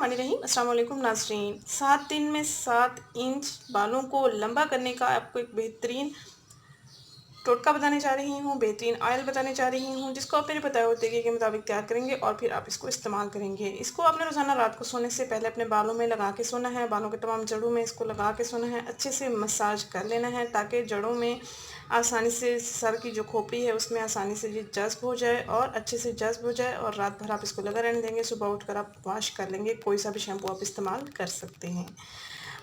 बिस्मिल्लाहिर्रहमानिर्रहीम। अस्सलाम वालेकुम नाज़रीन। 7 दिन में 7 इंच बालों को लंबा करने का आपको एक बेहतरीन टोटका बताने जा रही हूँ, बेहतरीन ऑयल बताने जा रही हूँ, जिसको आप मेरे बताए हुए तरीके के मुताबिक तैयार करेंगे और फिर आप इसको इस्तेमाल करेंगे। इसको आपने रोज़ाना रात को सोने से पहले अपने बालों में लगा के सोना है। बालों के तमाम जड़ों में इसको लगा के सोना है। अच्छे से मसाज कर लेना है ताकि जड़ों में आसानी से, सर की जो खोपड़ी है उसमें आसानी से ये जज़्ब हो जाए और अच्छे से जज़्ब हो जाए। और रात भर आप इसको लगा रहने देंगे। सुबह उठकर आप वॉश कर लेंगे। कोई सा भी शैम्पू आप इस्तेमाल कर सकते हैं।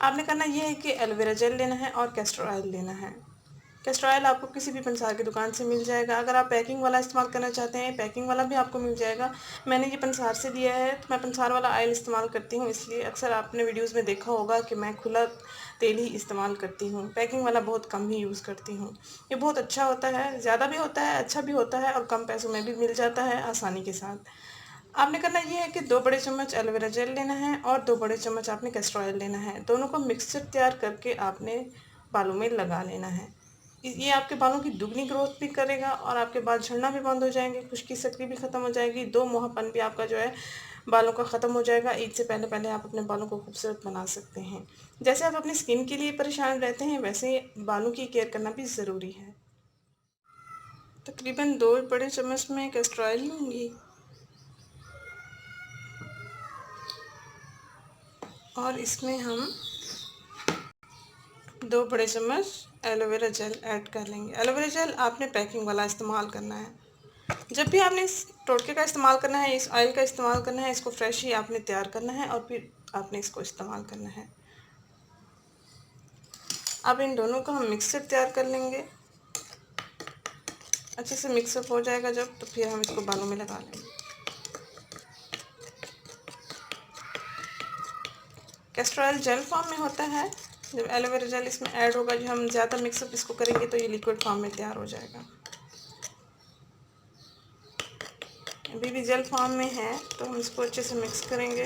आपने करना ये है कि एलोवेरा जेल लेना है और कैस्टर ऑयल लेना है। कैस्टर ऑयल आपको किसी भी पंसार की दुकान से मिल जाएगा। अगर आप पैकिंग वाला इस्तेमाल करना चाहते हैं, पैकिंग वाला भी आपको मिल जाएगा। मैंने ये पंसार से लिया है, तो मैं पंसार वाला ऑयल इस्तेमाल करती हूँ, इसलिए अक्सर आपने वीडियोस में देखा होगा कि मैं खुला तेल ही इस्तेमाल करती हूँ। पैकिंग वाला बहुत कम ही यूज़ करती हूँ। ये बहुत अच्छा होता है, ज़्यादा भी होता है, अच्छा भी होता है और कम पैसों में भी मिल जाता है आसानी के साथ। आपने करना ये है कि 2 बड़े चम्मच एलोवेरा जेल लेना है और 2 बड़े चम्मच आपने कैस्टर ऑयल लेना है। दोनों को मिक्सचर तैयार करके आपने बालों में लगा लेना है। ये आपके बालों की दुगनी ग्रोथ भी करेगा और आपके बाल झड़ना भी बंद हो जाएंगे, खुश्की सकरी भी ख़त्म हो जाएगी, दो मोहापन भी आपका जो है बालों का ख़त्म हो जाएगा। ईद से पहले पहले आप अपने बालों को खूबसूरत बना सकते हैं। जैसे आप अपनी स्किन के लिए परेशान रहते हैं, वैसे बालों की केयर करना भी ज़रूरी है। तकरीबन 2 बड़े चम्मच में कैस्टर ऑयल लूँगी और इसमें हम 2 बड़े चम्मच एलोवेरा जेल ऐड कर लेंगे। एलोवेरा जेल आपने पैकिंग वाला इस्तेमाल करना है। जब भी आपने इस टोटके का इस्तेमाल करना है, इस ऑयल का इस्तेमाल करना है, इसको फ्रेश ही आपने तैयार करना है और फिर आपने इसको इस्तेमाल करना है। अब इन दोनों का हम मिक्सचर तैयार कर लेंगे। अच्छे से मिक्सअप हो जाएगा जब, तो फिर हम इसको बालों में लगा लेंगे। कैस्टर ऑयल जेल फॉर्म में होता है। जब एलोवेरा जेल इसमें ऐड होगा, जो हम ज़्यादा मिक्सअप इसको करेंगे तो ये लिक्विड फॉर्म में तैयार हो जाएगा। अभी भी जेल फॉर्म में है, तो हम इसको अच्छे से मिक्स करेंगे।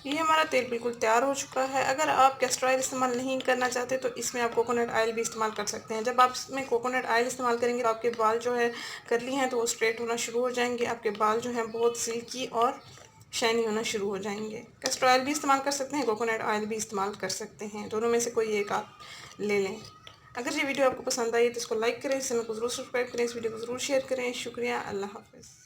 ये हमारा तेल बिल्कुल तैयार हो चुका है। अगर आप कैस्टर ऑयल इस्तेमाल नहीं करना चाहते तो इसमें आप कोकोनट ऑयल भी इस्तेमाल कर सकते हैं। जब आप इसमें कोकोनट ऑयल इस्तेमाल करेंगे तो आपके बाल जो है कर्ली हैं तो वो स्ट्रेट होना शुरू हो जाएंगे। आपके बाल जो हैं बहुत सिल्की और शाइनी होना शुरू हो जाएंगे। कैस्टर ऑयल भी इस्तेमाल कर सकते हैं, कोकोनट ऑयल भी इस्तेमाल कर सकते हैं। दोनों में से कोई एक आप ले लें। अगर ये वीडियो आपको पसंद आई तो इसको लाइक करें, इस चैनल को ज़रूर सब्सक्राइब करें, इस वीडियो को ज़रूर शेयर करें। शुक्रिया। अल्लाह हाफ़िज़।